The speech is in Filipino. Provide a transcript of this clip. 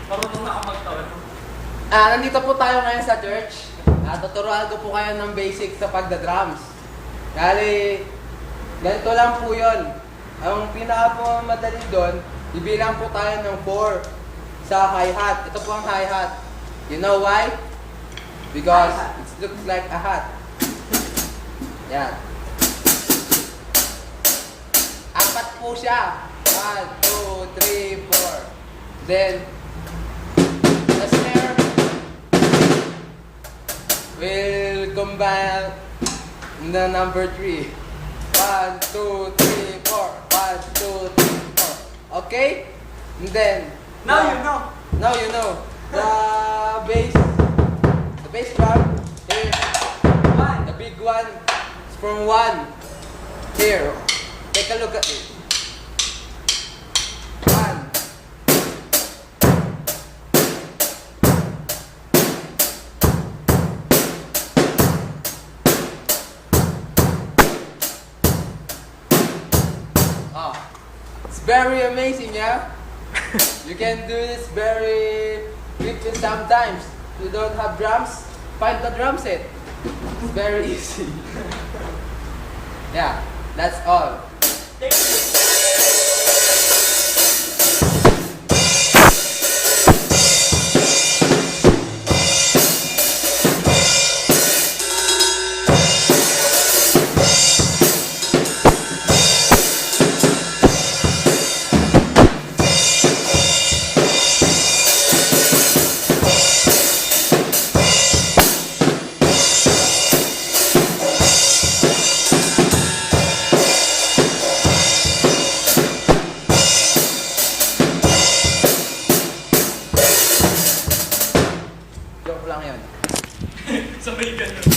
Marunong na ka magtaon. Nandito po tayo ngayon sa church. Tuturuan ko po kayo ng basic sa pagda-drums. Kali, ganito lang po yun. Ang pinaka po madali doon, ibilang po tayo ng 4 sa hi-hat. Ito po ang hi-hat. You know why? Because it looks like a hat. Yan. 4 po siya. 1, 2, 3, 4. Then, the snare will combine the number 3. 1, 2, 3, 4. 1, 2, 3, 4. Okay? And then, Now you know. now you know. The bass drum is the big one. It's from 1. Here. Take a look at it. 1. Oh, it's very amazing, yeah? You can do this very quickly sometimes. You don't have drums, find the drum set. It's very easy. Yeah, that's all. Thank you. Joke lang yun. Sabay ganun.